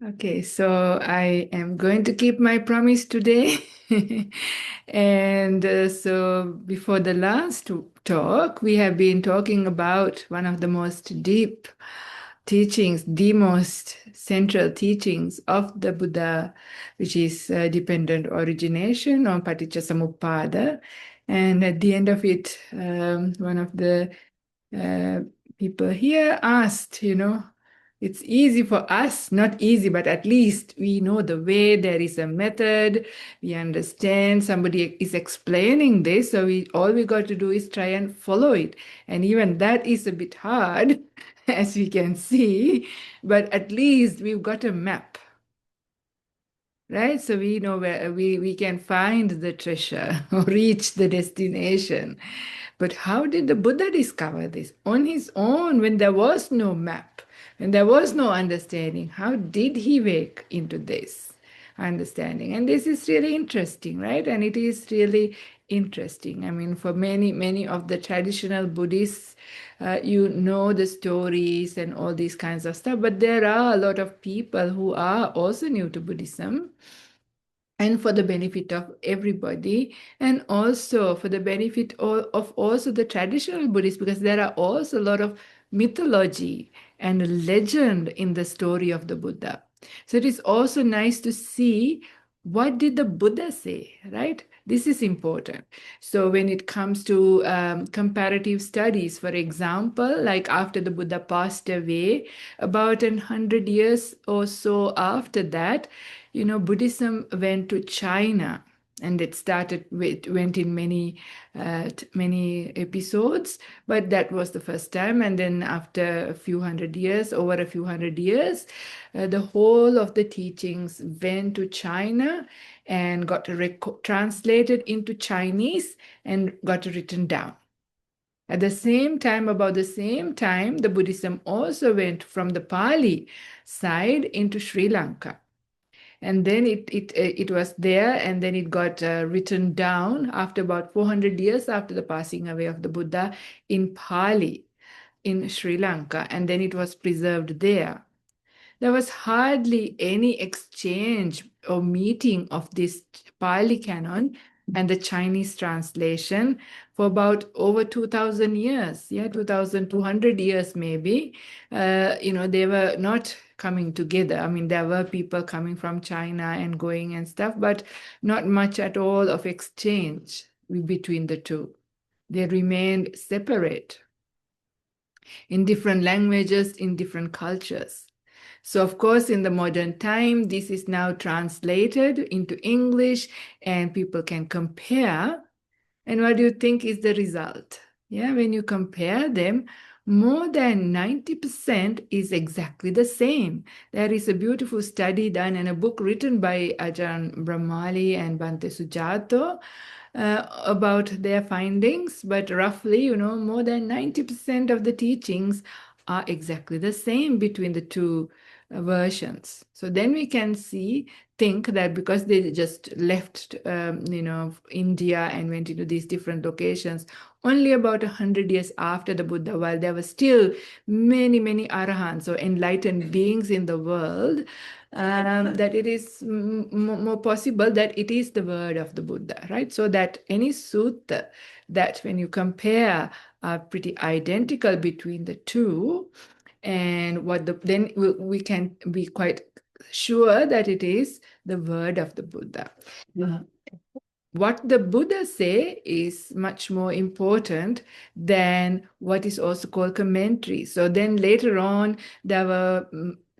Okay, so I am going to keep my promise today. And so before the last talk, we have been talking about one of the most deep teachings, the most central teachings of the Buddha, which is dependent origination or Paticcasamuppada. And at the end of it, one of the uh, people here asked, it's easy for us, not easy, but at least we know the way, there is a method, we understand, somebody is explaining this, so all we got to do is try and follow it. And even that is a bit hard, as we can see, but at least we've got a map. Right? So we know where we can find the treasure or reach the destination. But how did the Buddha discover this? On his own, when there was no map, when there was no understanding, how did he wake into this understanding? And this is really interesting, right? And it is really interesting. I mean, for many of the traditional Buddhists, you know the stories and all these kinds of stuff, but there are a lot of people who are also new to Buddhism, and for the benefit of everybody, and also for the benefit of also the traditional Buddhists, because there are also a lot of mythology and legend in the story of the Buddha. So it is also nice to see what did the Buddha say, right? This is important. So when it comes to comparative studies, for example, like after the Buddha passed away, about 100 years or so after that, Buddhism went to China, and it went in many episodes, but that was the first time. And then after over a few hundred years, the whole of the teachings went to China and got translated into Chinese and got written down. At the same time, about the same time, the Buddhism also went from the Pali side into Sri Lanka. And then it was there, and then it got written down after about 400 years after the passing away of the Buddha in Pali in Sri Lanka, and then it was preserved there. There was hardly any exchange or meeting of this Pali canon and the Chinese translation for about over 2,000 years. Yeah, 2,200 years maybe. They were not coming together. I mean, there were people coming from China and going and stuff, but not much at all of exchange between the two. They remained separate in different languages, in different cultures. So, of course, in the modern time, this is now translated into English and people can compare. And what do you think is the result? Yeah, when you compare them, more than 90% is exactly the same. There is a beautiful study done and a book written by Ajahn Brahmali and Bhante Sujato about their findings, but roughly, more than 90% of the teachings are exactly the same between the two versions. So then we can think that because they just left, India and went into these different locations, only about 100 years after the Buddha, while there were still many arahants or enlightened beings in the world, that it is more possible that it is the word of the Buddha, right? So that any sutta that when you compare are pretty identical between the two, and then we can be quite sure that it is the word of the Buddha. Yeah. What the Buddha say is much more important than what is also called commentary. So then later on, there were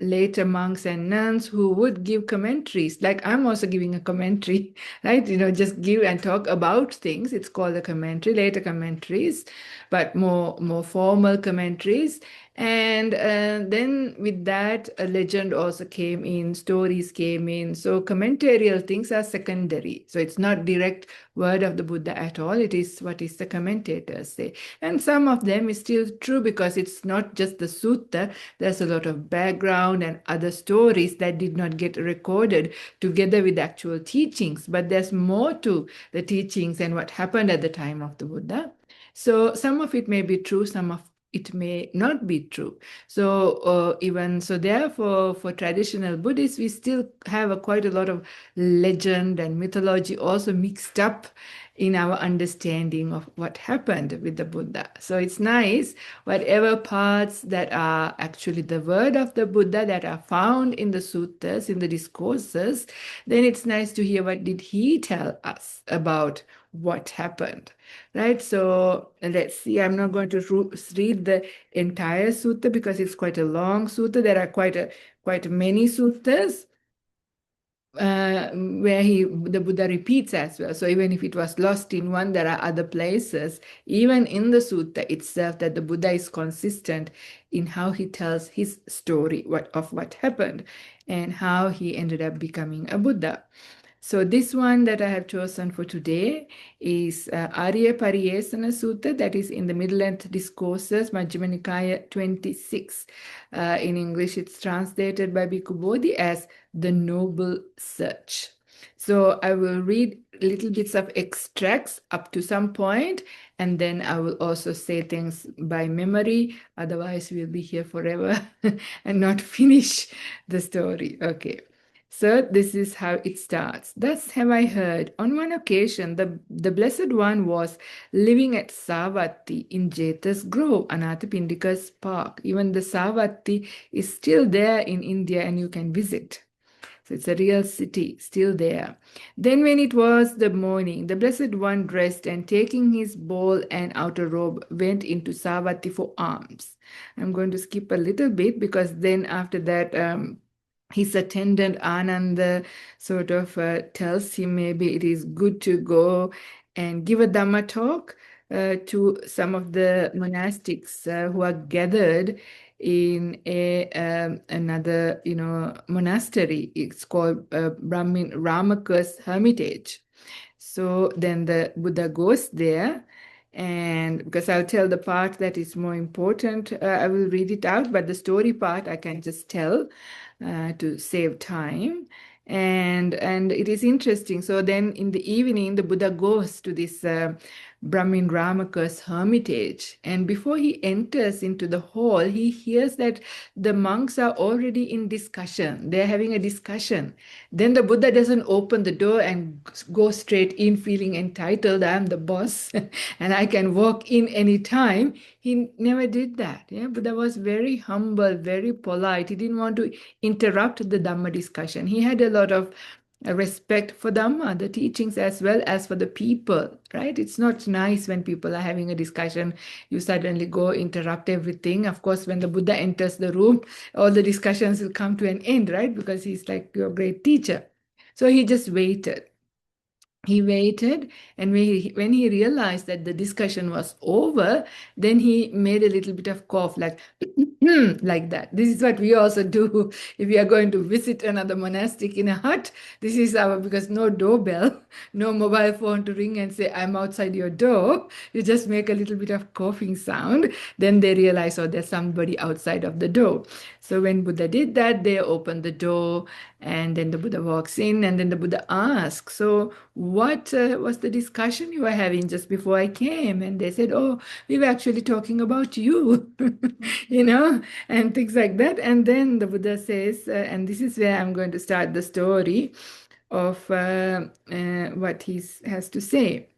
later monks and nuns who would give commentaries. Like I'm also giving a commentary, right? Just give and talk about things. It's called a commentary, later commentaries, but more formal commentaries. And then with that, a legend also came in, stories came in. So commentarial things are secondary. So it's not direct word of the Buddha at all. It is what is the commentators say. And some of them is still true because it's not just the sutta. There's a lot of background and other stories that did not get recorded together with actual teachings. But there's more to the teachings and what happened at the time of the Buddha. So some of it may be true, some of it may not be true. So therefore, for traditional Buddhists, we still have quite a lot of legend and mythology also mixed up in our understanding of what happened with the Buddha. So it's nice, whatever parts that are actually the word of the Buddha that are found in the suttas, in the discourses, then it's nice to hear what did he tell us about what happened, right? So let's see, I'm not going to read the entire sutta because it's quite a long sutta. There are quite many suttas where the Buddha repeats as well. So even if it was lost in one, there are other places, even in the sutta itself, that the Buddha is consistent in how he tells his story of what happened and how he ended up becoming a Buddha. So this one that I have chosen for today is Ariyapariyesanā Sutta, that is in the Middle-length Discourses, Majjhima Nikaya 26. In English, it's translated by Bhikkhu Bodhi as the Noble Search. So I will read little bits of extracts up to some point, and then I will also say things by memory. Otherwise, we'll be here forever and not finish the story. Okay. So this is how it starts. Thus have I heard, on one occasion, the Blessed One was living at Savatthi in Jeta's Grove, Anathapindika's park. Even the Savatthi is still there in India and you can visit. So it's a real city, still there. Then when it was the morning, the Blessed One dressed and taking his bowl and outer robe, went into Savatthi for alms. I'm going to skip a little bit because then after that, his attendant Ananda sort of tells him maybe it is good to go and give a Dhamma talk to some of the monastics who are gathered in another monastery. It's called Brahmin Ramaka's Hermitage. So then the Buddha goes there, and because I'll tell the part that is more important, I will read it out, but the story part I can just tell to save time. And it is interesting. So then in the evening, the Buddha goes to this Brahmin Ramaka's hermitage. And before he enters into the hall, he hears that the monks are already in discussion. They're having a discussion. Then the Buddha doesn't open the door and go straight in feeling entitled. I'm the boss and I can walk in anytime. He never did that. Yeah? Buddha was very humble, very polite. He didn't want to interrupt the Dhamma discussion. He had a lot of respect for Dhamma, the teachings, as well as for the people, right? It's not nice when people are having a discussion, you suddenly go interrupt everything. Of course, when the Buddha enters the room, all the discussions will come to an end, right? Because he's like your great teacher. So he just waited. He waited, and when he realized that the discussion was over, then he made a little bit of cough, like like that. This is what we also do if we are going to visit another monastic in a hut. This is because no doorbell, no mobile phone to ring and say, I'm outside your door. You just make a little bit of coughing sound. Then they realize, oh, there's somebody outside of the door. So when Buddha did that, they opened the door, and then the Buddha walks in, and then the Buddha asks, so what was the discussion you were having just before I came? And they said, oh, we were actually talking about you, and things like that. And then the Buddha says, and this is where I'm going to start the story of what he has to say.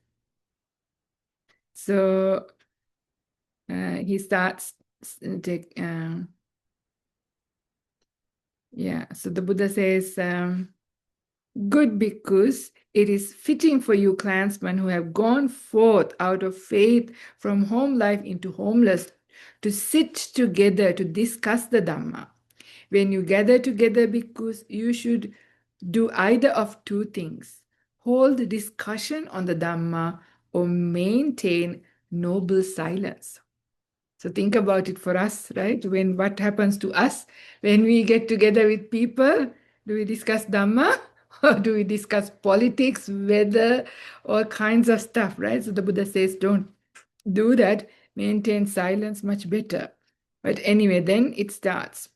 So he starts, so the Buddha says, good bhikkhus, it is fitting for you clansmen who have gone forth out of faith from home life into homeless to sit together to discuss the Dhamma. When you gather together, bhikkhus, you should do either of two things: hold discussion on the Dhamma or maintain noble silence. So think about it for us, right? What happens to us when we get together with people? Do we discuss Dhamma or do we discuss politics, weather, all kinds of stuff, right? So the Buddha says, don't do that. Maintain silence, much better. But anyway, then it starts.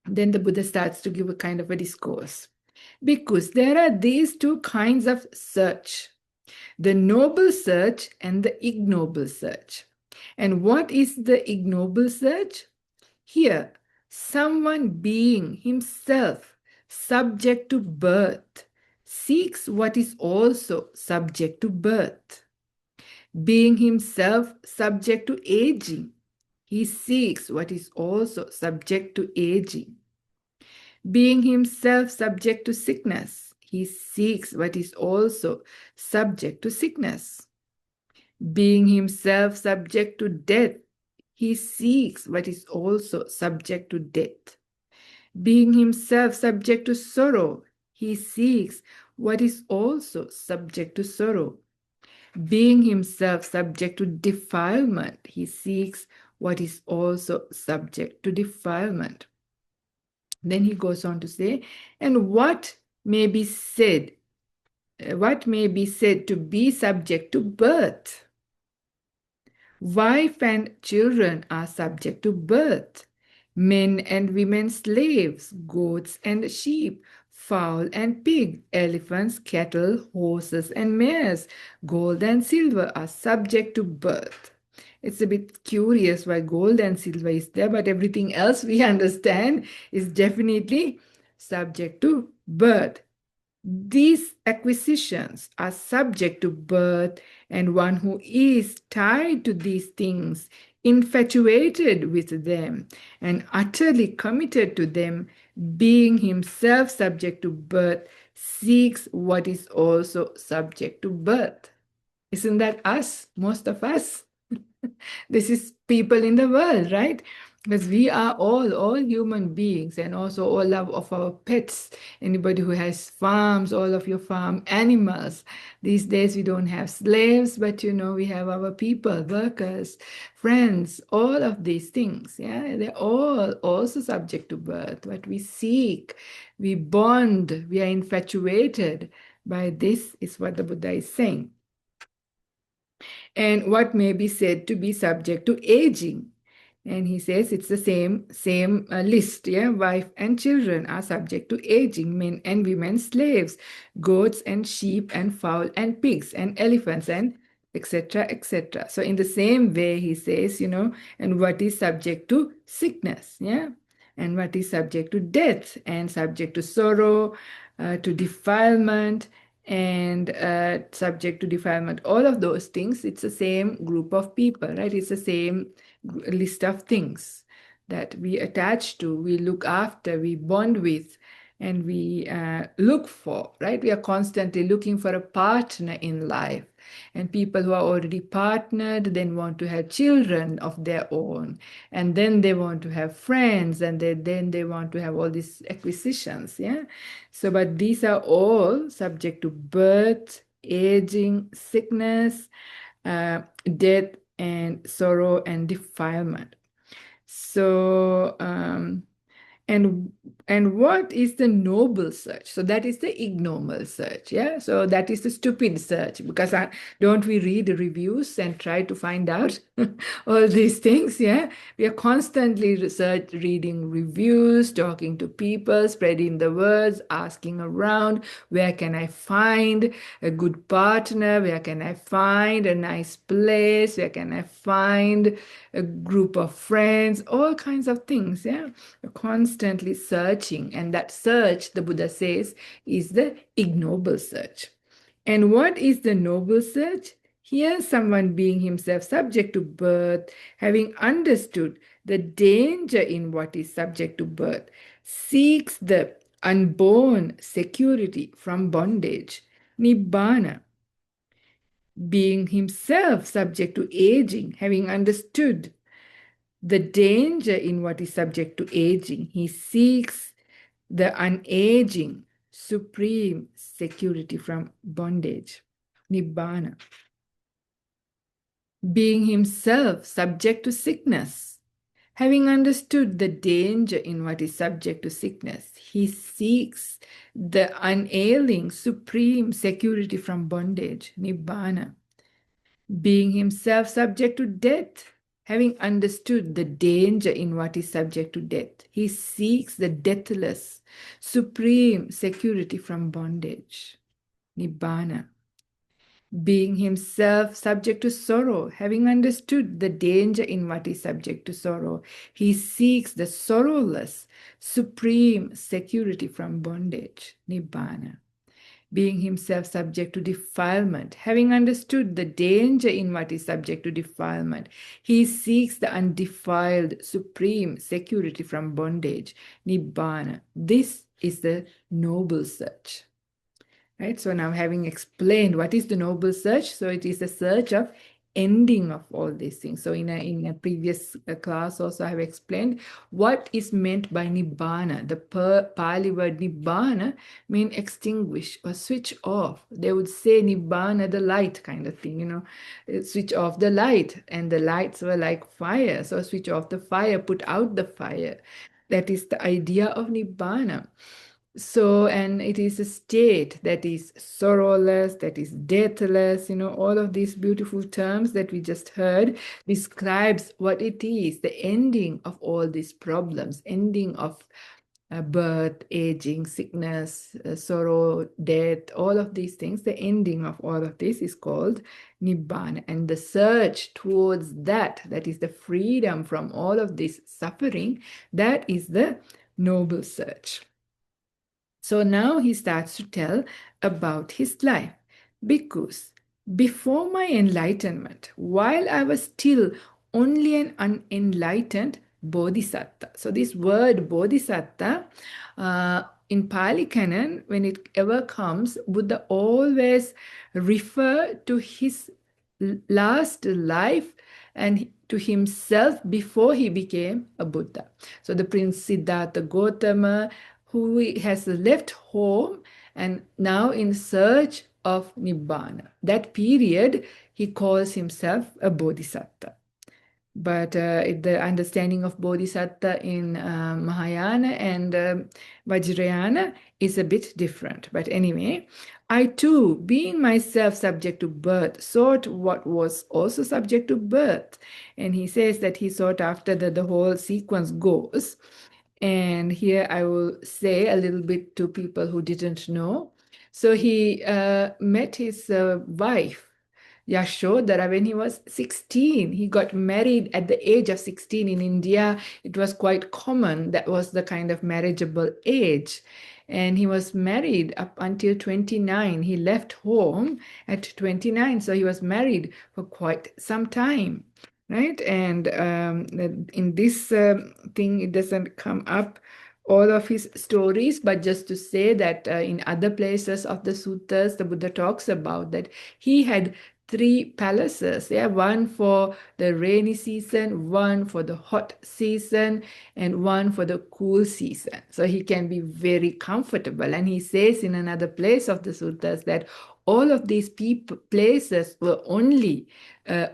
Then the Buddha starts to give a kind of a discourse. Bhikkhus, there are these two kinds of search: the noble search and the ignoble search. And what is the ignoble search? Here, someone being himself subject to birth seeks what is also subject to birth. Being himself subject to aging, he seeks what is also subject to aging. Being himself subject to sickness, he seeks what is also subject to sickness. Being himself subject to death, he seeks what is also subject to death. Being himself subject to sorrow, he seeks what is also subject to sorrow. Being himself subject to defilement, he seeks what is also subject to defilement. Then he goes on to say, and what may be said to be subject to birth? Wife and children are subject to birth. Men and women slaves, goats and sheep, fowl and pig, elephants, cattle, horses and mares, gold and silver are subject to birth. It's a bit curious why gold and silver is there, but everything else we understand is definitely subject to birth. These acquisitions are subject to birth, and one who is tied to these things, infatuated with them, and utterly committed to them, being himself subject to birth, seeks what is also subject to birth. Isn't that us, most of us? This is people in the world, right? Because we are all human beings, and also all of our pets. Anybody who has farms, all of your farm animals. These days we don't have slaves, but we have our people, workers, friends, all of these things. Yeah, they're all also subject to birth. What we seek, we bond, we are infatuated by this, is what the Buddha is saying. And what may be said to be subject to aging. And he says it's the same list. Yeah, wife and children are subject to aging, men and women slaves, goats and sheep and fowl and pigs and elephants and etc., etc. So in the same way, he says, and what is subject to sickness, yeah, and what is subject to death and subject to sorrow, to defilement, and subject to defilement, all of those things, it's the same group of people, right? It's the same list of things that we attach to, we look after, we bond with, and we look for, right? We are constantly looking for a partner in life. And people who are already partnered then want to have children of their own. And then they want to have friends, and then they want to have all these acquisitions, yeah? So, but these are all subject to birth, aging, sickness, death, and sorrow and defilement. So, and what is the noble search? So that is the ignoble search, yeah? So that is the stupid search, because don't we read reviews and try to find out all these things, yeah? We are constantly reading reviews, talking to people, spreading the words, asking around, where can I find a good partner? Where can I find a nice place? Where can I find a group of friends? All kinds of things, yeah? Constantly searching, and that search, the Buddha says, is the ignoble search. And what is the noble search? Here, someone being himself subject to birth, having understood the danger in what is subject to birth, seeks the unborn security from bondage, nibbana. Being himself subject to aging, having understood the danger in what is subject to aging, he seeks the unaging, supreme security from bondage, nibbana. Being himself subject to sickness, having understood the danger in what is subject to sickness, he seeks the unailing, supreme security from bondage, nibbana. Being himself subject to death, having understood the danger in what is subject to death, he seeks the deathless, supreme security from bondage, nibbana. being himself subject to sorrow, having understood the danger in what is subject to sorrow, he seeks the sorrowless, supreme security from bondage, nibbana. Being himself subject to defilement, having understood the danger in what is subject to defilement, he seeks the undefiled, supreme security from bondage, nibbana. This is the noble search. Right? So now, having explained what is the noble search, so it is the search of ending of all these things. So in a previous class also I have explained what is meant by nibbana. The Pali word nibbana means extinguish or switch off. They would say nibbana, the light kind of thing, switch off the light, and the lights were like fire. So switch off the fire, put out the fire. That is the idea of nibbana. So, and it is a state that is sorrowless, that is deathless, all of these beautiful terms that we just heard describes what it is, the ending of all these problems, ending of birth, aging, sickness, sorrow, death, all of these things, the ending of all of this is called Nibbana. And the search towards that is the freedom from all of this suffering, that is the noble search. So now he starts to tell about his life. Bhikkhus, before my enlightenment, while I was still only an unenlightened Bodhisatta. So this word Bodhisatta, in Pali Canon, when it ever comes, Buddha always refer to his last life and to himself before he became a Buddha. So the Prince Siddhartha Gautama, who has left home and now in search of Nibbana. That period, he calls himself a Bodhisatta. But the understanding of Bodhisatta in Mahayana and Vajrayana is a bit different. But anyway, I too, being myself subject to birth, sought what was also subject to birth. And he says that he sought after the whole sequence goes. And here I will say a little bit to people who didn't know. So he met his wife, Yashodhara, when he was 16. He got married at the age of 16 in India. It was quite common. That was the kind of marriageable age. And he was married up until 29. He left home at 29. So he was married for quite some time. Right? And in this thing, it doesn't come up all of his stories, but just to say that in other places of the suttas, the Buddha talks about that he had 3 palaces. Yeah, one for the rainy season, one for the hot season, and one for the cool season. So he can be very comfortable. And he says in another place of the suttas that all of these places were only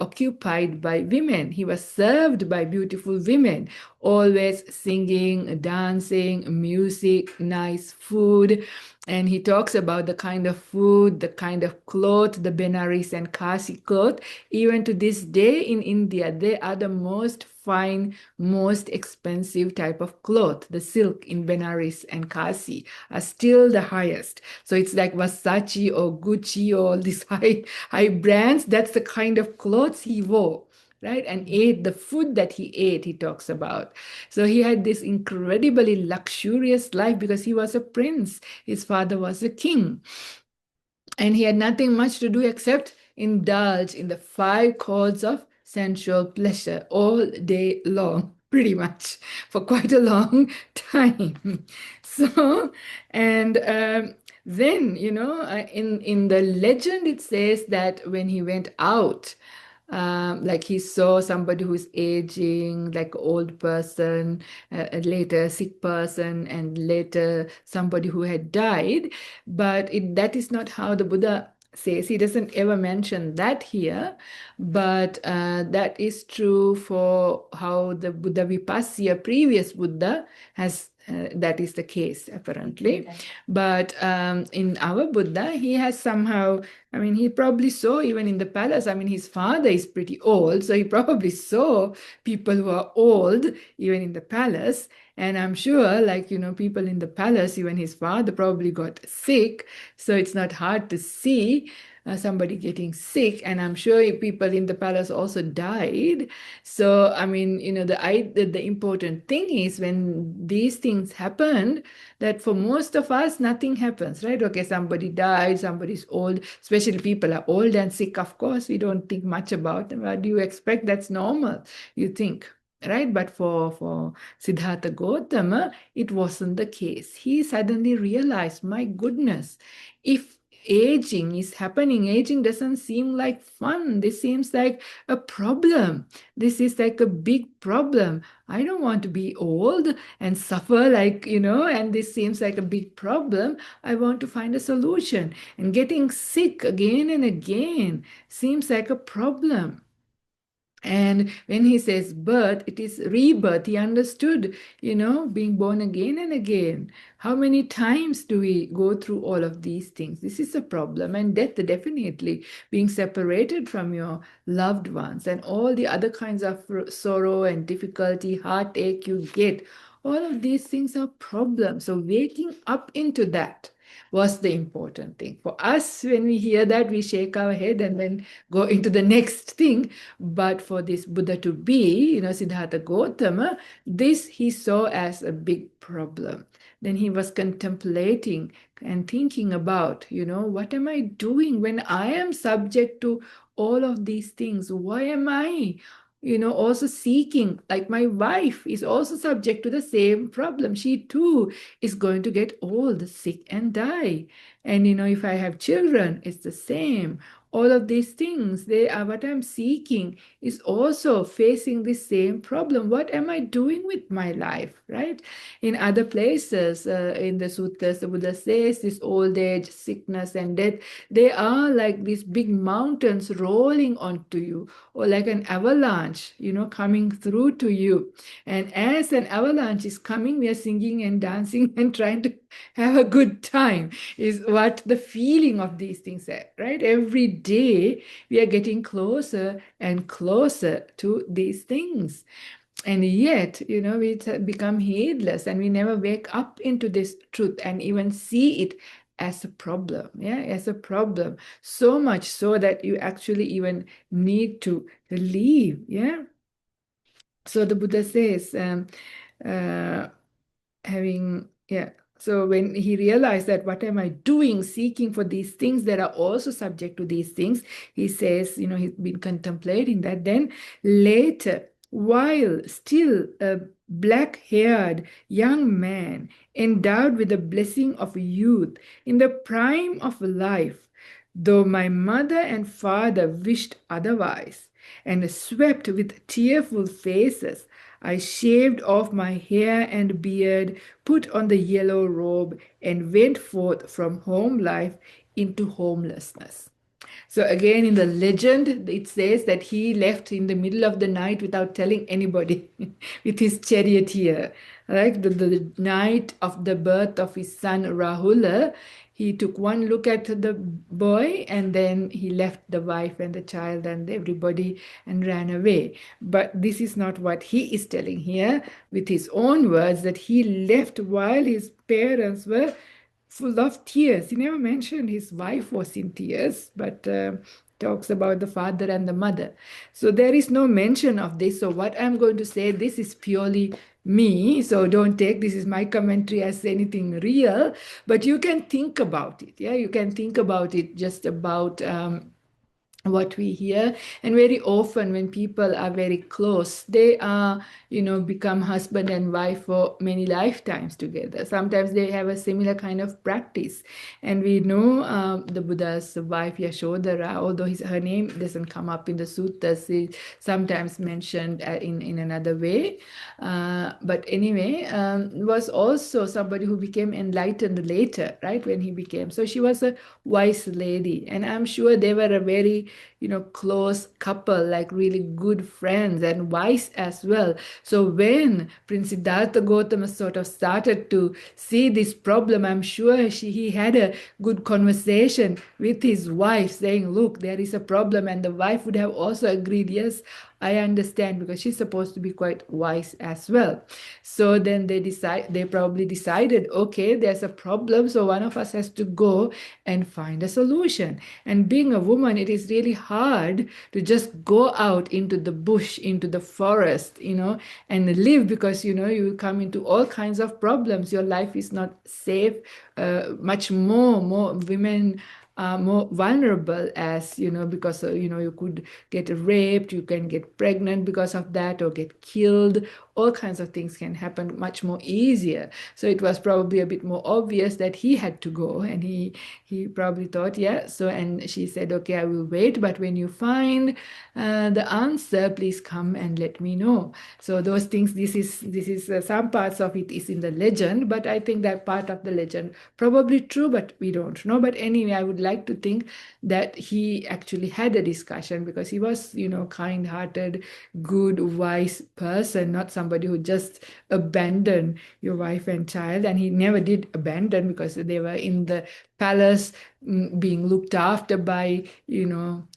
occupied by women. He was served by beautiful women, always singing, dancing, music, nice food. And he talks about the kind of food, the kind of cloth, the Benares and Kasi cloth. Even to this day in India, they are the most fine, most expensive type of cloth. The silk in Benares and Kasi are still the highest. So it's like Versace or Gucci or all these high brands. That's the kind of clothes he wore. Right? And ate the food that he ate, he talks about. So he had this incredibly luxurious life because he was a prince. His father was a king. And he had nothing much to do except indulge in the 5 chords of sensual pleasure all day long, pretty much, for quite a long time. So, and then, in the legend, it says that when he went out, like he saw somebody who's aging, like an old person, later a sick person, and later somebody who had died. But that is not how the Buddha says. He doesn't ever mention that here, but that is true for how the Buddha Vipassana, previous Buddha, has that is the case, apparently. Okay. But in our Buddha, he has somehow, he probably saw even in the palace. His father is pretty old, so he probably saw people who are old, even in the palace. And I'm sure, people in the palace, even his father probably got sick, so it's not hard to see somebody getting sick, and I'm sure people in the palace also died. So, I mean, the important thing is when these things happened, that for most of us, nothing happens, right? Okay, somebody died, somebody's old, especially people are old and sick, of course, we don't think much about them. What do you expect? That's normal, you think. Right, but for Siddhartha Gautama, it wasn't the case. He suddenly realized, my goodness, if aging is happening, aging doesn't seem like fun. This seems like a problem. This is like a big problem. I don't want to be old and suffer like, and this seems like a big problem. I want to find a solution. And getting sick again and again seems like a problem. And when he says birth, it is rebirth. He understood, being born again and again. How many times do we go through all of these things? This is a problem. And death, definitely, being separated from your loved ones and all the other kinds of sorrow and difficulty, heartache you get. All of these things are problems. So waking up into that was the important thing. For us, when we hear that, we shake our head and then go into the next thing. But for this Buddha to be, Siddhartha Gautama, this he saw as a big problem. Then he was contemplating and thinking about, what am I doing when I am subject to all of these things? Why am I also seeking, like my wife is also subject to the same problem. She too is going to get old, sick, and die. And if I have children, it's the same. All of these things, they are what I'm seeking, is also facing the same problem. What am I doing with my life, right? In other places, in the suttas, the Buddha says this old age, sickness, and death, they are like these big mountains rolling onto you, or like an avalanche, coming through to you. And as an avalanche is coming, we are singing and dancing and trying to have a good time, is what the feeling of these things are, right? Every day we are getting closer and closer to these things. And yet, we become heedless and we never wake up into this truth and even see it as a problem, as a problem. So much so that you actually even need to leave, So the Buddha says, so when he realized that what am I doing, seeking for these things that are also subject to these things, he says, he's been contemplating that. Then later, while still a black-haired young man, endowed with the blessing of youth, in the prime of life, though my mother and father wished otherwise, and swept with tearful faces, I shaved off my hair and beard, put on the yellow robe, and went forth from home life into homelessness. So again, in the legend, it says that he left in the middle of the night without telling anybody with his charioteer. Right? The night of the birth of his son Rahula, he took one look at the boy and then he left the wife and the child and everybody and ran away. But this is not what he is telling here with his own words, that he left while his parents were full of tears. He never mentioned his wife was in tears, but talks about the father and the mother. So there is no mention of this. So what I'm going to say, this is purely me. So don't take this is my commentary as anything real, but you can think about it. You can think about it just about what we hear. And very often when people are very close, they are, become husband and wife for many lifetimes together. Sometimes they have a similar kind of practice. And we know the Buddha's wife Yashodhara, although her name doesn't come up in the suttas, is sometimes mentioned in another way. But anyway, was also somebody who became enlightened later, right, when he became. So she was a wise lady. And I'm sure they were a very close couple, like really good friends and wise as well. So when Prince Siddhartha Gautama sort of started to see this problem, I'm sure he had a good conversation with his wife saying, look, there is a problem. And the wife would have also agreed, yes, I understand, because she's supposed to be quite wise as well. So then they probably decided, okay, there's a problem, so one of us has to go and find a solution. And being a woman, it is really hard to just go out into the bush, into the forest, and live, because, you come into all kinds of problems. Your life is not safe. Much more women are more vulnerable, as because you could get raped, you can get pregnant because of that, or get killed. All kinds of things can happen much more easier. So it was probably a bit more obvious that he had to go, and he probably thought, yeah. So, and she said, okay, I will wait, but when you find the answer, please come and let me know. So those things, this is some parts of it is in the legend, but I think that part of the legend probably true, but we don't know. But anyway, I would like to think that he actually had a discussion, because he was, kind-hearted, good, wise person, not somebody who just abandoned your wife and child. And he never did abandon, because they were in the palace, being looked after by,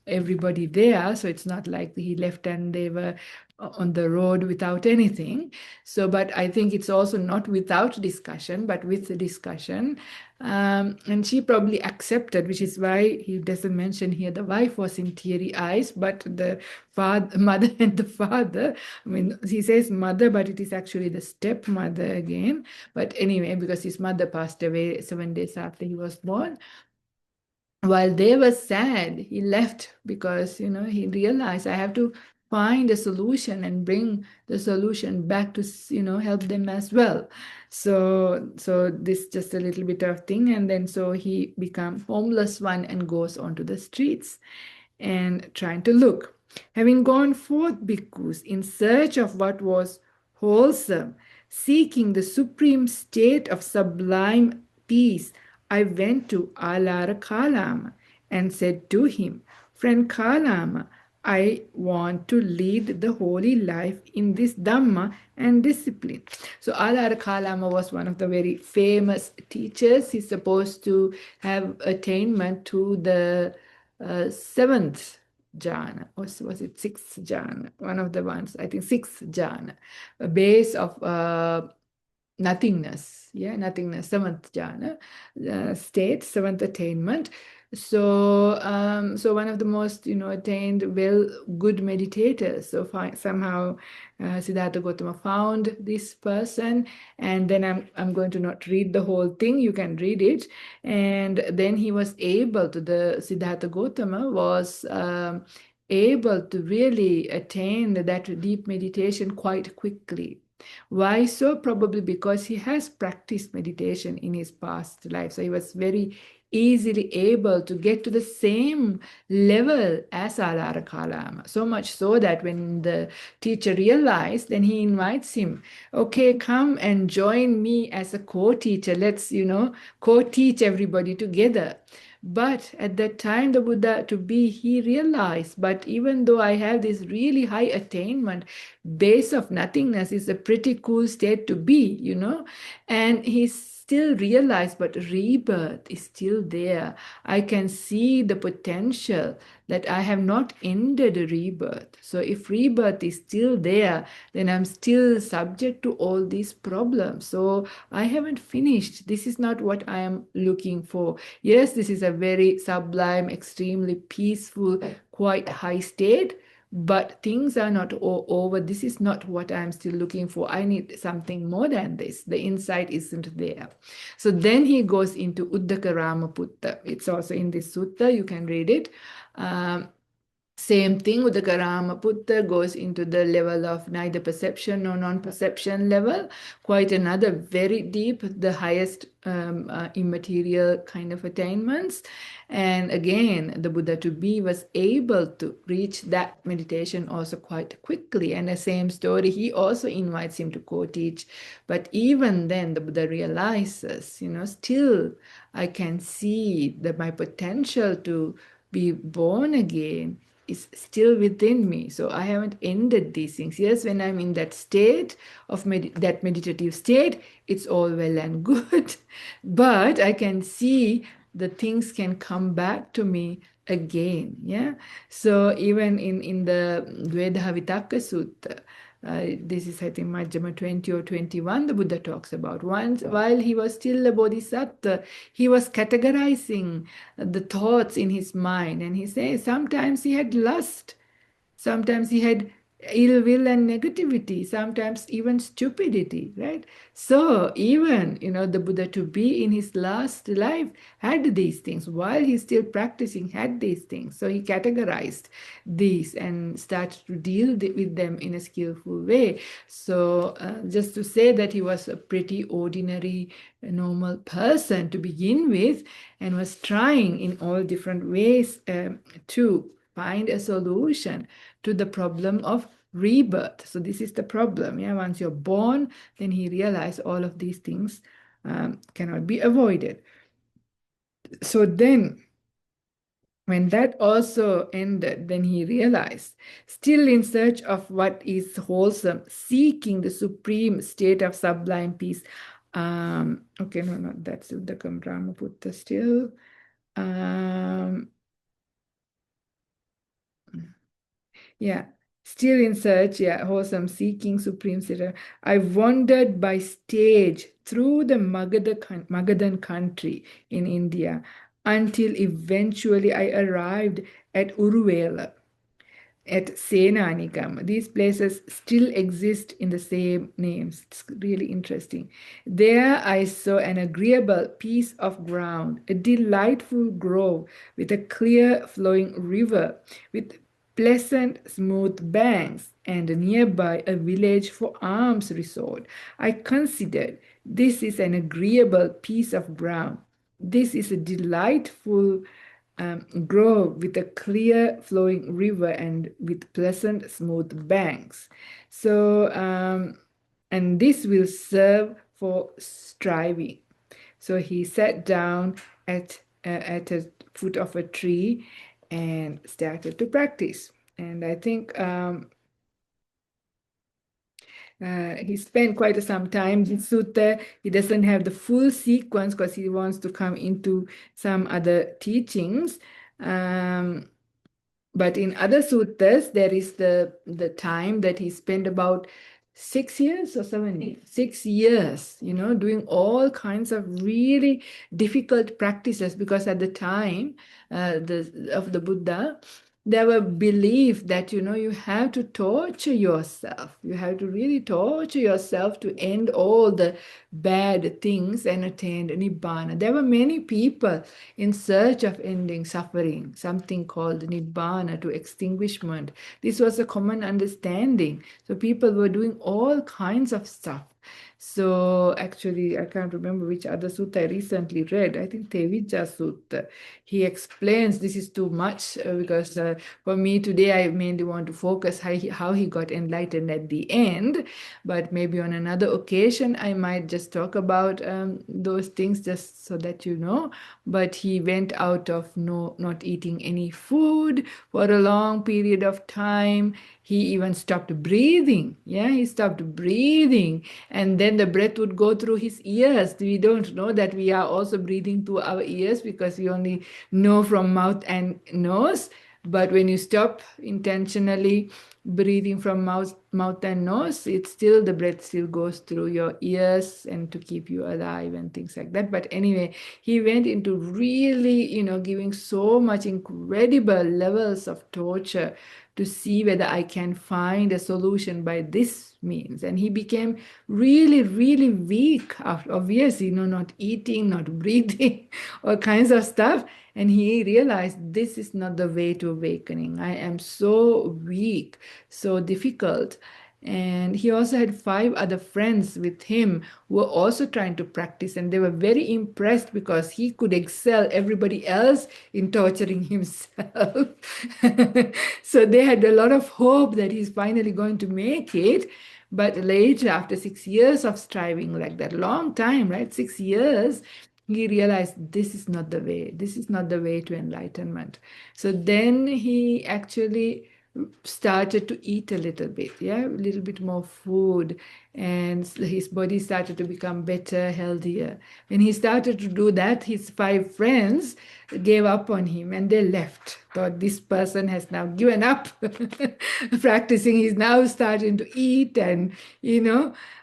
everybody there. So it's not like he left and they were on the road without anything. So, but I think it's also not without discussion, but with the discussion. And she probably accepted, which is why he doesn't mention here the wife was in teary eyes, but the mother and the father, I mean, he says mother, but it is actually the stepmother again. But anyway, because his mother passed away 7 days after he was born. While they were sad, he left, because, he realized, I have to find a solution and bring the solution back to, help them as well. So this just a little bit of thing. And then so he becomes homeless one and goes onto the streets and trying to look. Having gone forth, bhikkhus, in search of what was wholesome, seeking the supreme state of sublime peace, I went to Alara Kalama and said to him, Friend Kalama, I want to lead the holy life in this Dhamma and discipline. So Alara Kalama was one of the very famous teachers. He's supposed to have attainment to the seventh jhana, or was it sixth jhana? One of the ones, I think sixth jhana, a base of nothingness, nothingness, seventh jhana state, seventh attainment. So, so one of the most, attained, good meditators. So somehow Siddhartha Gautama found this person, and then I'm going to not read the whole thing. You can read it, and then he was able to, the Siddhartha Gautama was able to really attain that deep meditation quite quickly. Why so? Probably because he has practiced meditation in his past life. So he was very easily able to get to the same level as Alara Kalama. So much so that when the teacher realized, then he invites him, okay, come and join me as a co-teacher. Let's, co-teach everybody together. But at that time, the Buddha he realized, but even though I have this really high attainment, base of nothingness is a pretty cool state to be, and he still realized, but rebirth is still there. I can see the potential that I have not ended rebirth. So if rebirth is still there, then I'm still subject to all these problems. So I haven't finished. This is not what I am looking for. Yes, this is a very sublime, extremely peaceful, quite high state, but things are not all over. This is not what I'm still looking for. I need something more than this. The insight isn't there. So then he goes into Uddaka Ramaputta. It's also in this sutta. You can read it. Same thing, Uddaka Ramaputta goes into the level of neither perception nor non-perception level, quite another very deep, the highest immaterial kind of attainments. And again, the Buddha was able to reach that meditation also quite quickly. And the same story, he also invites him to co-teach. But even then, the Buddha realizes, still I can see that my potential to be born again is still within me. So I haven't ended these things. Yes, when I'm in that state of that meditative state, it's all well and good. But I can see the things can come back to me again. Yeah. So even in the Dvedhavitaka Sutta, this is, I think, Majjhima 20 or 21, the Buddha talks about. Once, while he was still a Bodhisatta, he was categorizing the thoughts in his mind. And he says sometimes he had lust, sometimes he had ill will and negativity, sometimes even stupidity, right? So even, the Buddha, to be in his last life, had these things. While he's still practicing, had these things. So he categorized these and started to deal with them in a skillful way. So just to say that he was a pretty ordinary, normal person to begin with, and was trying in all different ways to find a solution to the problem of rebirth. So this is the problem. Yeah, once you're born, then he realized all of these things cannot be avoided. So then, when that also ended, then he realized, still in search of what is wholesome, seeking the supreme state of sublime peace. Okay, no, that's the Brahmaputta still. Yeah, still in search, yeah, wholesome, seeking supreme sita. I wandered by stage through the Magadhan country in India until eventually I arrived at Uruvela, at Senanikam. These places still exist in the same names. It's really interesting. There I saw an agreeable piece of ground, a delightful grove with a clear flowing river, with pleasant smooth banks, and nearby a village for alms resort. I considered this is an agreeable piece of ground. This is a delightful grove with a clear flowing river and with pleasant smooth banks. So, and this will serve for striving. So he sat down at a foot of a tree and started to practice. And I think he spent quite some time. This sutta, he doesn't have the full sequence because he wants to come into some other teachings. But in other suttas, there is the time that he spent about 6 years or 7 years, 6 years, doing all kinds of really difficult practices, because at the time of the Buddha, there were belief that, you have to torture yourself. You have to really torture yourself to end all the bad things and attain Nibbana. There were many people in search of ending suffering, something called Nibbana, to extinguishment. This was a common understanding. So people were doing all kinds of stuff. So actually, I can't remember which other sutta I recently read. I think Tevijja Sutta. He explains, this is too much because for me today, I mainly want to focus how he got enlightened at the end. But maybe on another occasion, I might just talk about those things just so that you know. But he went out of not eating any food for a long period of time. He even stopped breathing. Yeah, he stopped breathing. And then the breath would go through his ears. We don't know that we are also breathing through our ears because we only know from mouth and nose. But when you stop intentionally breathing from mouth and nose, the breath still goes through your ears and to keep you alive and things like that. But anyway, he went into really, giving so much incredible levels of torture to see whether I can find a solution by this means. And he became really, really weak after, obviously, not eating, not breathing, all kinds of stuff. And he realized this is not the way to awakening. I am so weak, so difficult. And he also had 5 other friends with him who were also trying to practice. And they were very impressed because he could excel everybody else in torturing himself. So they had a lot of hope that he's finally going to make it. But later, after 6 years of striving, like that long time, right? 6 years, he realized this is not the way. This is not the way to enlightenment. So then he actually started to eat a little bit, a little bit more food. and his body started to become better, healthier. When he started to do that, his 5 friends gave up on him and they left. Thought this person has now given up practicing. He's now starting to eat and,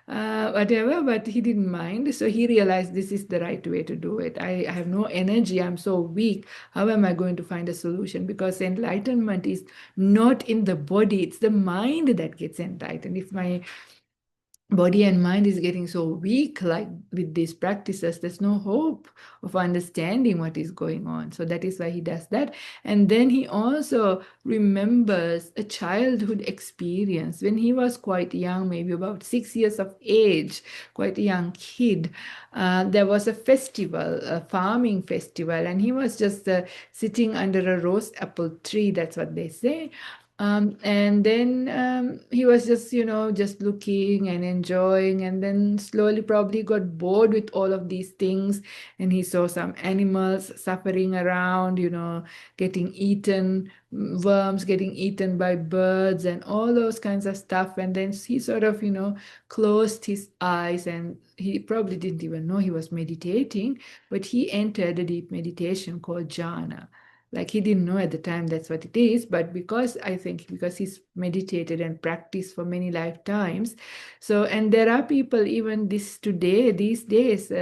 whatever, but he didn't mind. So he realized this is the right way to do it. I have no energy. I'm so weak. How am I going to find a solution? Because enlightenment is not in the body, it's the mind that gets enlightened. If my body and mind is getting so weak, like with these practices, there's no hope of understanding what is going on. So that is why he does that. And then he also remembers a childhood experience when he was quite young, maybe about 6 years of age, quite a young kid. There was a festival, a farming festival, and he was just sitting under a rose apple tree, that's what they say. And then he was just, just looking and enjoying, and then slowly probably got bored with all of these things, and he saw some animals suffering around, getting eaten, worms getting eaten by birds and all those kinds of stuff. And then he sort of, closed his eyes, and he probably didn't even know he was meditating, but he entered a deep meditation called jhana. Like he didn't know at the time that's what it is, but because he's meditated and practiced for many lifetimes. So, and there are people even these days,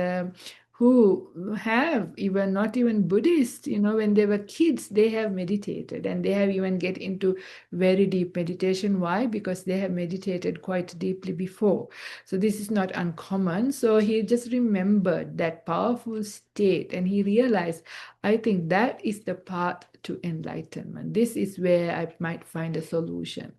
who have even not even Buddhist, when they were kids, they have meditated and they have even get into very deep meditation. Why? Because they have meditated quite deeply before. So this is not uncommon. So he just remembered that powerful state and he realized, I think that is the path to enlightenment. This is where I might find a solution.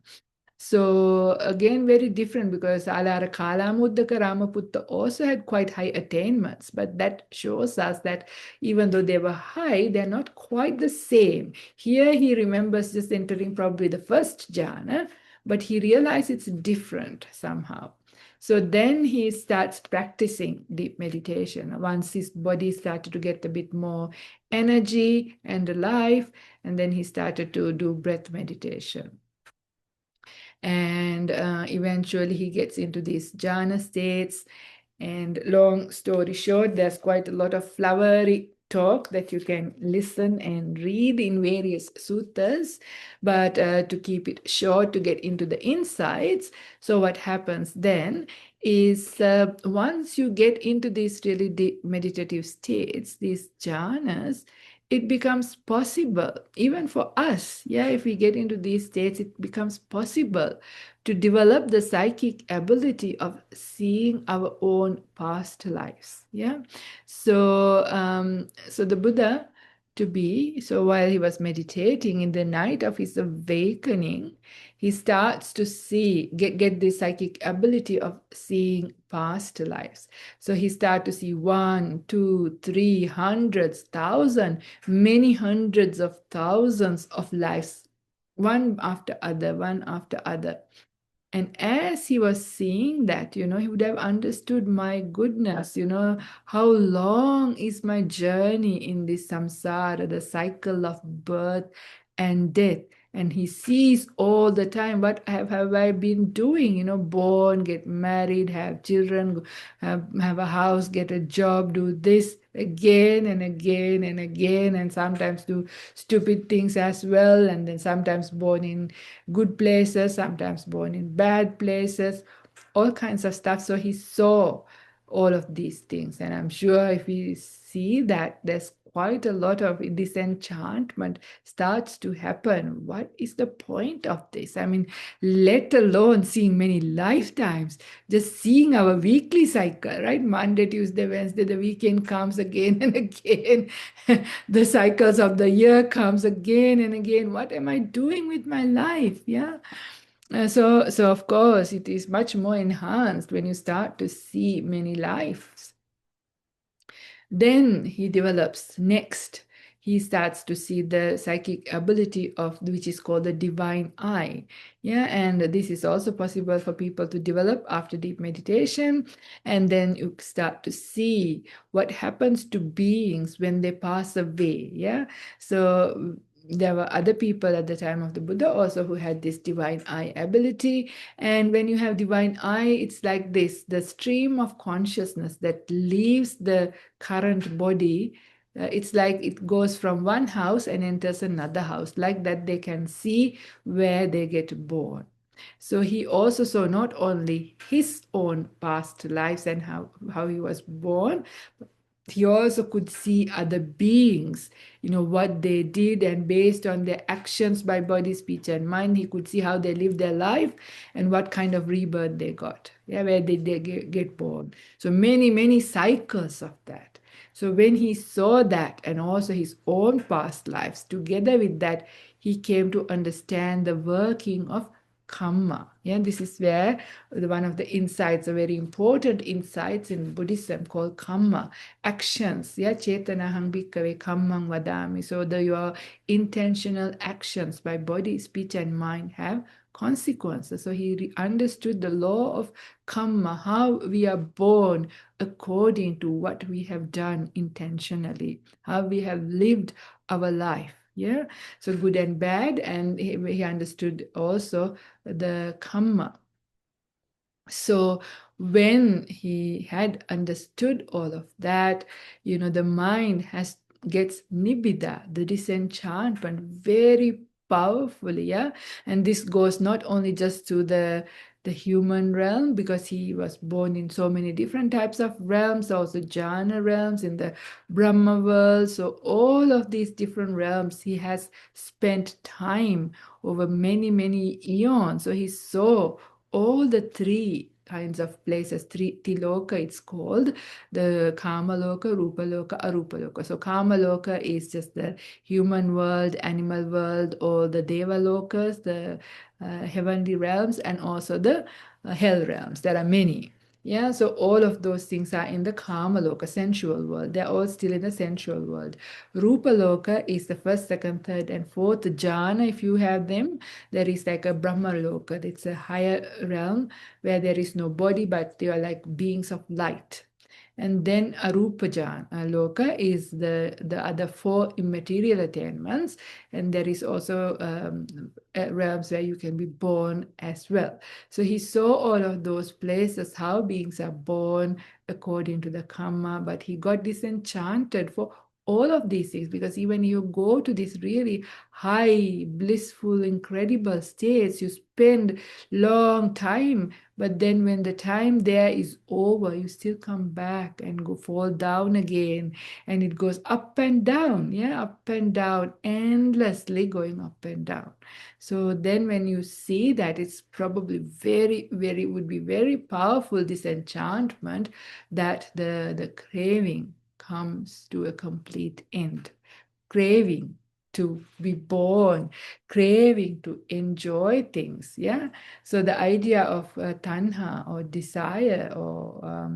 So again, very different, because Alara Kalamuddaka Ramaputta also had quite high attainments, but that shows us that even though they were high, they're not quite the same. Here he remembers just entering probably the first jhana, but he realized it's different somehow. So then he starts practicing deep meditation. Once his body started to get a bit more energy and alive, and then he started to do breath meditation. And eventually he gets into these jhana states. And long story short, there's quite a lot of flowery talk that you can listen and read in various suttas. But to keep it short, to get into the insights, so what happens then is once you get into these really deep meditative states, these jhanas, it becomes possible, even for us, if we get into these states, it becomes possible to develop the psychic ability of seeing our own past lives. So the Buddha, while he was meditating in the night of his awakening, he starts to get the psychic ability of seeing past lives. So he starts to see 1, 2, 3, hundreds, thousand, many hundreds of thousands of lives, one after other, one after other. And as he was seeing that, he would have understood, my goodness, how long is my journey in this samsara, the cycle of birth and death. And he sees all the time, what have I been doing? Born, get married, have children, have a house, get a job, do this again and again and again, and sometimes do stupid things as well. And then sometimes born in good places, sometimes born in bad places, all kinds of stuff. So he saw all of these things. And I'm sure if we see that, there's quite a lot of disenchantment starts to happen. What is the point of this? I mean, let alone seeing many lifetimes, just seeing our weekly cycle, right? Monday, Tuesday, Wednesday, the weekend comes again and again. The cycles of the year comes again and again. What am I doing with my life? So of course, it is much more enhanced when you start to see many lives. Then he develops next. He starts to see the psychic ability of which is called the divine eye. And this is also possible for people to develop after deep meditation. And then you start to see what happens to beings when they pass away. So there were other people at the time of the Buddha also who had this divine eye ability. And when you have divine eye, it's like this, the stream of consciousness that leaves the current body. It's like it goes from one house and enters another house. Like that, they can see where they get born. So he also saw not only his own past lives and how he was born, he also could see other beings, what they did, and based on their actions by body, speech, and mind, he could see how they lived their life and what kind of rebirth they got. Yeah, where did they get born? So many, many cycles of that. So when he saw that and also his own past lives, together with that, he came to understand the working of karma. Yeah, this is where one of the insights, a very important insights in Buddhism called karma, actions. Yeah, chetanahang bhikkhave kammang vadami. So your intentional actions by body, speech, and mind have consequences. So he understood the law of karma, how we are born according to what we have done intentionally, how we have lived our life. Yeah, so good and bad, and he understood also the karma. So when he had understood all of that, the mind gets nibbida, the disenchantment, very powerfully, yeah. And this goes not only just to the human realm, because he was born in so many different types of realms, also jhana realms, in the Brahma world. So all of these different realms, he has spent time over many, many eons. So he saw all the three kinds of places, Tiloka it's called, the Kamaloka, Rupaloka, Arupaloka. So Kamaloka is just the human world, animal world, or the Devalokas, the heavenly realms, and also the hell realms. There are many. Yeah, so all of those things are in the Kamaloka, sensual world. They're all still in the sensual world. Rupaloka is the first, second, third, and fourth jhana. If you have them, there is like a Brahma Loka. It's a higher realm where there is no body, but they are like beings of light. And then Arupajan Loka is the other four immaterial attainments. And there is also realms where you can be born as well. So he saw all of those places, how beings are born according to the karma, but he got disenchanted for all of these things, because even you go to these really high, blissful, incredible states, you spend long time, but then when the time there is over, you still come back and go fall down again, and it goes up and down, yeah, up and down, endlessly going up and down. So then when you see that, it's probably would be very powerful disenchantment, that the craving comes to a complete end. Craving to be born, craving to enjoy things. Yeah. So the idea of tanha, or desire, or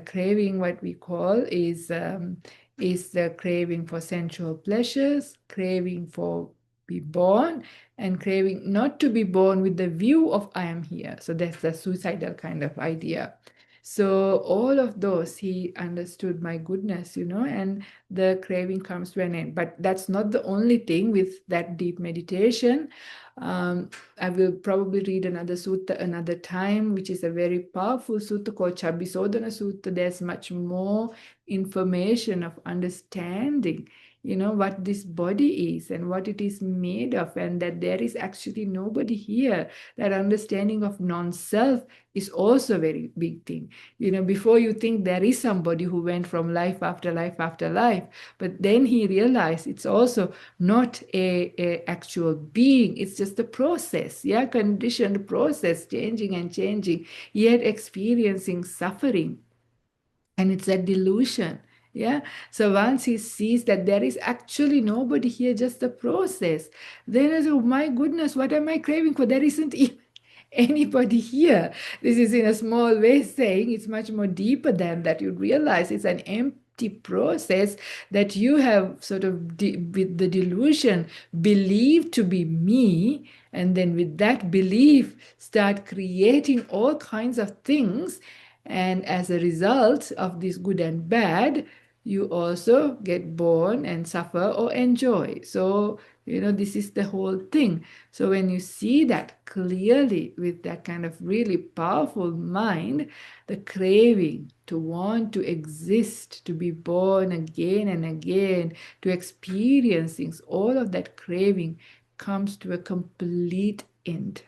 craving, what we call is the craving for sensual pleasures, craving for be born, and craving not to be born with the view of I am here. So that's the suicidal kind of idea. So all of those, he understood, my goodness, and the craving comes to an end. But that's not the only thing with that deep meditation. I will probably read another sutta another time, which is a very powerful sutta called Chabisodana Sutta. There's much more information of understanding, what this body is and what it is made of, and that there is actually nobody here. That understanding of non-self is also a very big thing. Before you think there is somebody who went from life after life after life, but then he realized it's also not a actual being. It's just a process, yeah, conditioned process, changing and changing, yet experiencing suffering. And it's a delusion. Yeah. So once he sees that there is actually nobody here, just a process, then I say, oh my goodness, what am I craving for? There isn't even anybody here. This is in a small way saying it's much more deeper than that. You realize it's an empty process that you have sort of with the delusion believed to be me, and then with that belief start creating all kinds of things. And as a result of this good and bad, you also get born and suffer or enjoy. So, this is the whole thing. So when you see that clearly with that kind of really powerful mind, the craving to want to exist, to be born again and again, to experience things, all of that craving comes to a complete end.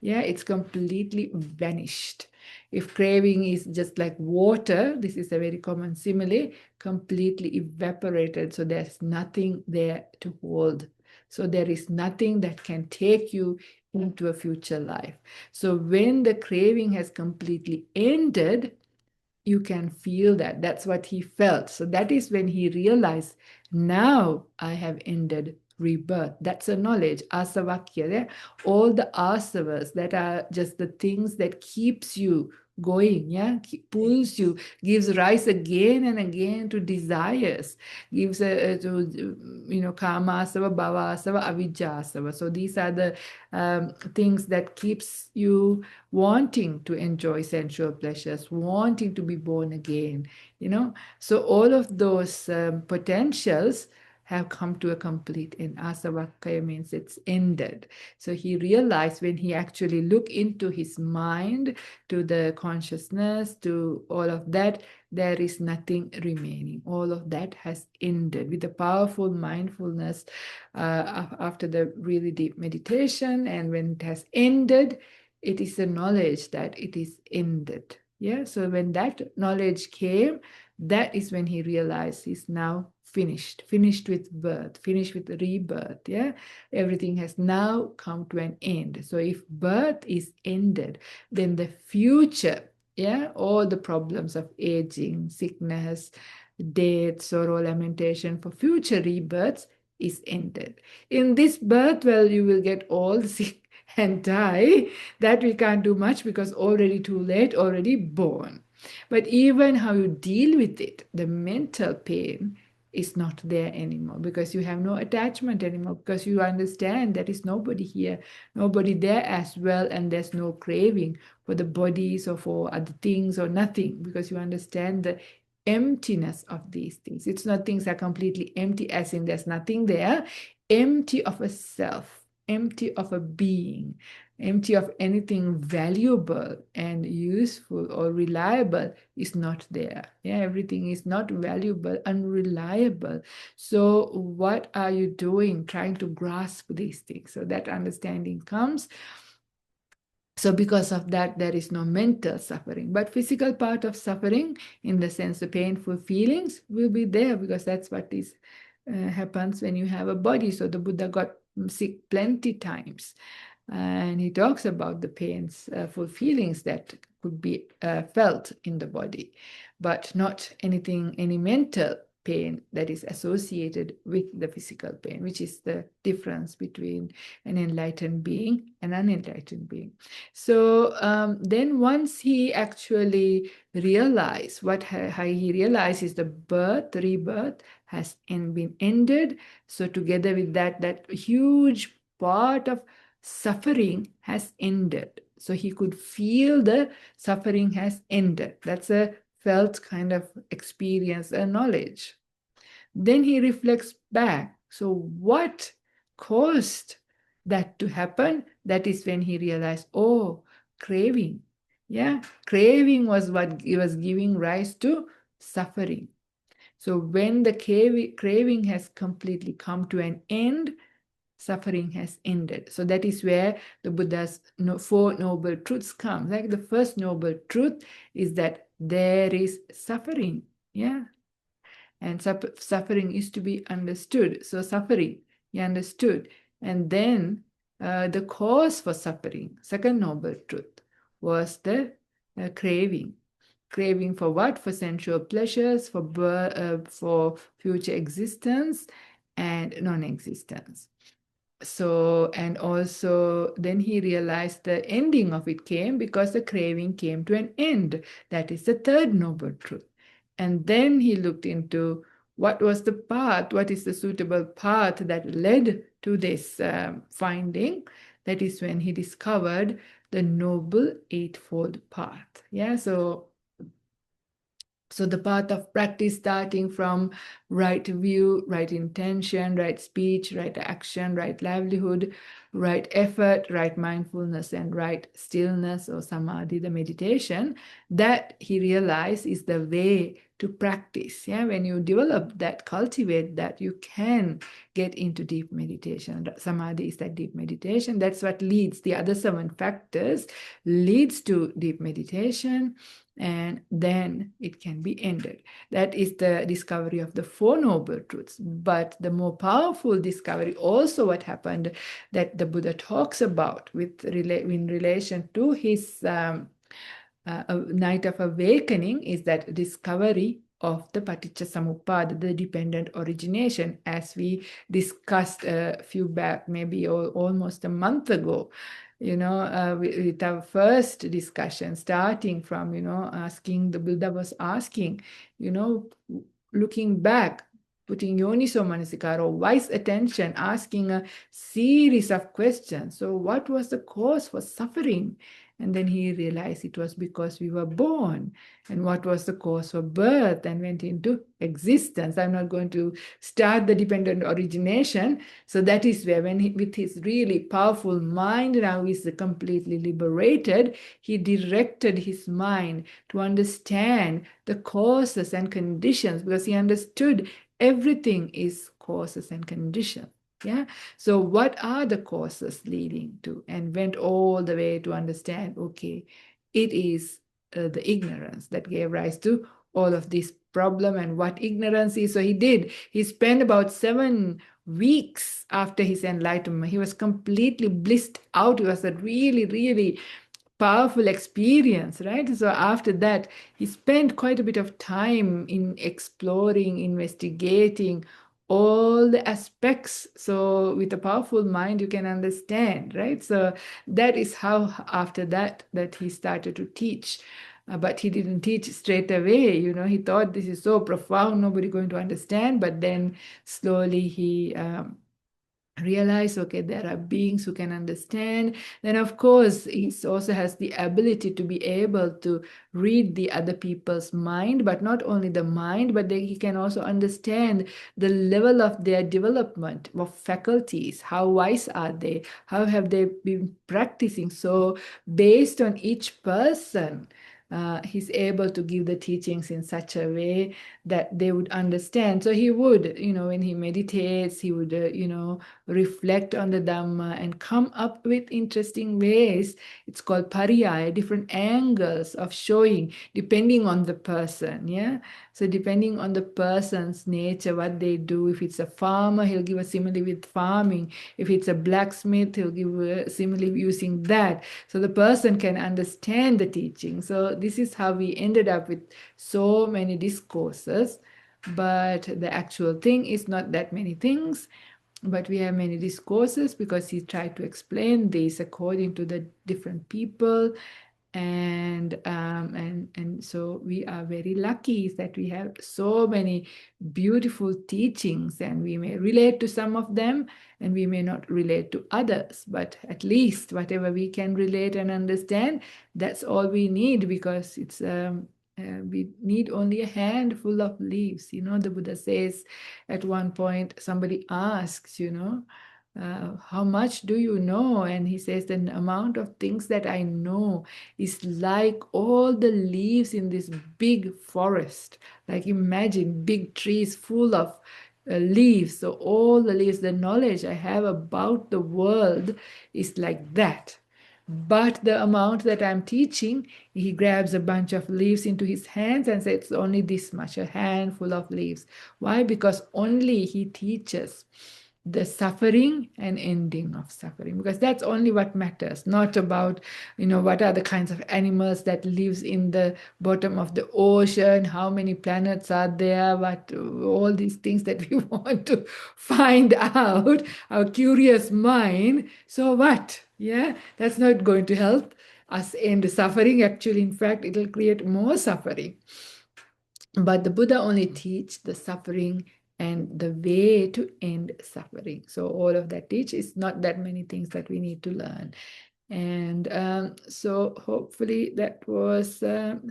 Yeah, it's completely vanished. If craving is just like water, this is a very common simile, completely evaporated. So there's nothing there to hold. So there is nothing that can take you into a future life. So when the craving has completely ended, you can feel that. That's what he felt. So that is when he realized, now I have ended rebirth. That's a knowledge, asavakya. Yeah? All the asavas that are just the things that keeps you going, yeah, pulls you, gives rise again and again to desires, gives to kama asava, bhava asava, avijja asava. So these are the things that keeps you wanting to enjoy sensual pleasures, wanting to be born again, So all of those potentials have come to a complete end. Asavakaya means it's ended. So he realized when he actually looked into his mind, to the consciousness, to all of that, there is nothing remaining. All of that has ended with the powerful mindfulness after the really deep meditation. And when it has ended, it is a knowledge that it is ended. Yeah. So when that knowledge came, that is when he realized he's now finished with birth, finished with rebirth. Yeah. Everything has now come to an end. So if birth is ended, then the future, yeah, all the problems of aging, sickness, death, sorrow, lamentation for future rebirths is ended. In this birth, well, you will get all sick and die. That we can't do much because already too late, already born. But even how you deal with it, the mental pain is not there anymore because you have no attachment anymore, because you understand there is nobody here, nobody there as well, and there's no craving for the bodies or for other things or nothing, because you understand the emptiness of these things. It's not things are completely empty as in there's nothing there, empty of a self, empty of a being, empty of anything valuable and useful or reliable is not there. Yeah, everything is not valuable, unreliable. So what are you doing trying to grasp these things? So that understanding comes. So because of that, there is no mental suffering. But physical part of suffering, in the sense of painful feelings, will be there because that's what is happens when you have a body. So the Buddha got sick plenty times. And he talks about the painful feelings that could be felt in the body, but not any mental pain that is associated with the physical pain, which is the difference between an enlightened being and unenlightened being. So then once he actually realized how he realizes the rebirth has been ended. So together with that huge part of suffering has ended. So he could feel the suffering has ended. That's a felt kind of experience, a knowledge. Then he reflects back. So what caused that to happen? That is when he realized, oh, craving. Yeah, craving was what was giving rise to suffering. So when the craving has completely come to an end, suffering has ended. So that is where the Buddha's Four Noble Truths come. Like the first noble truth is that there is suffering. Yeah. And suffering is to be understood. So suffering, he understood. And then the cause for suffering, second noble truth, was the craving. Craving for what? For sensual pleasures, for future existence and non-existence. So, and also then he realized the ending of it came because the craving came to an end. That is the third noble truth. And then he looked into what was the path, what is the suitable path that led to this finding. That is when he discovered the Noble Eightfold Path. Yeah, so So the path of practice, starting from right view, right intention, right speech, right action, right livelihood, right effort, right mindfulness, and right stillness or samadhi, the meditation, that he realized is the way to practice. Yeah, when you develop that, cultivate that, you can get into deep meditation. Samadhi is that deep meditation. That's what leads, the other 7 factors leads to deep meditation, and then it can be ended. That is the discovery of the 4 noble truths. But the more powerful discovery, also what happened, that the Buddha talks about in relation to his night of awakening, is that discovery of the paticca samuppada, the dependent origination, as we discussed a few back, maybe almost a month ago, with our first discussion, starting from, asking, the Buddha was asking, looking back, putting yoniso manasikara, or wise attention, asking a series of questions. So what was the cause for suffering? And then he realized it was because we were born. And what was the cause for birth, and went into existence. I'm not going to start the dependent origination. So that is where, when he, with his really powerful mind, now he's completely liberated, he directed his mind to understand the causes and conditions, because he understood everything is causes and conditions. Yeah. So what are the causes leading to, and went all the way to understand, okay, it is the ignorance that gave rise to all of this problem, and what ignorance is. So he spent about 7 weeks after his enlightenment. He was completely blissed out. It was a really, really powerful experience, right? So after that, he spent quite a bit of time in exploring, investigating all the aspects. So with a powerful mind, you can understand, right? So that is how, after that he started to teach. But he didn't teach straight away. He thought this is so profound, nobody going to understand. But then slowly he realize, okay, there are beings who can understand. Then of course he also has the ability to be able to read the other people's mind, but not only the mind, but he can also understand the level of their development of faculties. How wise are they? How have they been practicing? So based on each person, he's able to give the teachings in such a way that they would understand. So he would, when he meditates, he would, reflect on the Dhamma and come up with interesting ways. It's called pariyaya, different angles of showing, depending on the person. Yeah. So depending on the person's nature, what they do. If it's a farmer, he'll give a simile with farming. If it's a blacksmith, he'll give a simile using that. So the person can understand the teaching. So this is how we ended up with so many discourses. But the actual thing is not that many things. But we have many discourses because he tried to explain this according to the different people. And so we are very lucky that we have so many beautiful teachings, and we may relate to some of them and we may not relate to others, but at least whatever we can relate and understand, that's all we need, because it's we need only a handful of leaves. The Buddha says at one point, somebody asks, how much do you know? And he says, the amount of things that I know is like all the leaves in this big forest. Like imagine big trees full of leaves. So all the leaves, the knowledge I have about the world is like that. But the amount that I'm teaching, he grabs a bunch of leaves into his hands and says, it's only this much, a handful of leaves. Why? Because only he teaches the suffering and ending of suffering, because that's only what matters, not about, what are the kinds of animals that lives in the bottom of the ocean, how many planets are there, what, all these things that we want to find out, our curious mind. So what? Yeah, that's not going to help us end suffering. Actually, in fact, it'll create more suffering. But the Buddha only teach the suffering and the way to end suffering. So all of that teach is not that many things that we need to learn. And so hopefully that was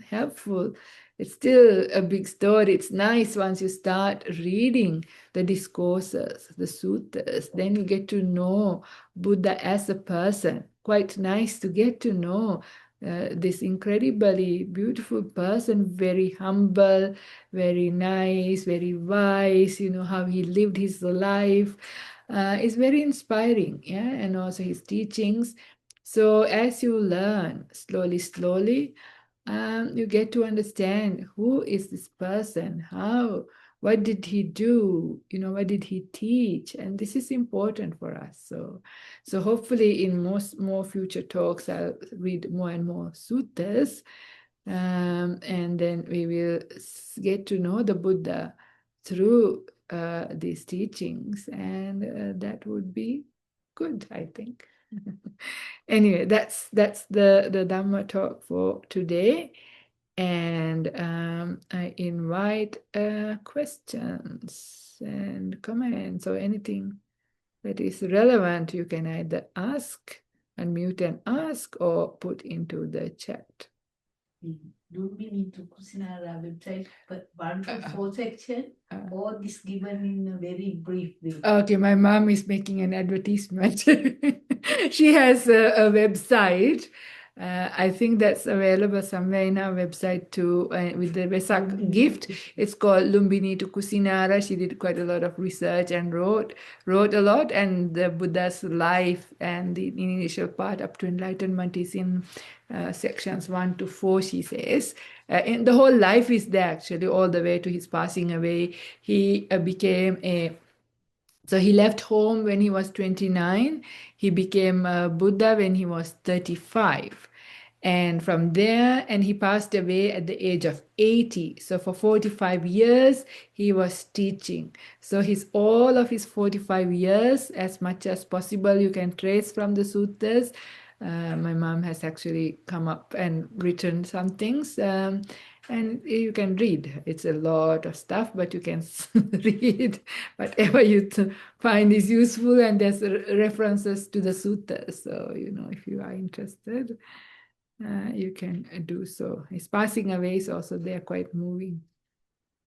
helpful. it's still a big story. It's nice once you start reading the discourses, the suttas, then you get to know Buddha as a person. Quite nice to get to know this incredibly beautiful person, very humble, very nice, very wise, how he lived his life. It's very inspiring, yeah, and also his teachings. So as you learn slowly, you get to understand who is this person, what did he do, what did he teach, and this is important for us. So hopefully in more future talks, I'll read more and more suttas, and then we will get to know the Buddha through these teachings, and that would be good, I think. Anyway, that's the Dhamma talk for today. And I invite questions and comments or anything that is relevant. You can either ask, unmute and ask, or put into the chat. Lumbini to Kusinara website, but 1 to 4 section, all is given in a very brief way. Okay, my mom is making an advertisement. She has a website. I think that's available somewhere in our website too, with the Vesak gift. It's called Lumbini to Kusinara. She did quite a lot of research and wrote a lot. And the Buddha's life and the initial part up to enlightenment is in sections 1 to 4, she says. And the whole life is there actually, all the way to his passing away. He So he left home when he was 29. He became a Buddha when he was 35. And from there, and he passed away at the age of 80. So for 45 years, he was teaching. So all of his 45 years, as much as possible, you can trace from the suttas. My mom has actually come up and written some things. And you can read. It's a lot of stuff, but you can read whatever you find is useful. And there's references to the suttas. So, if you are interested, you can do so. His passing away is also there, quite moving.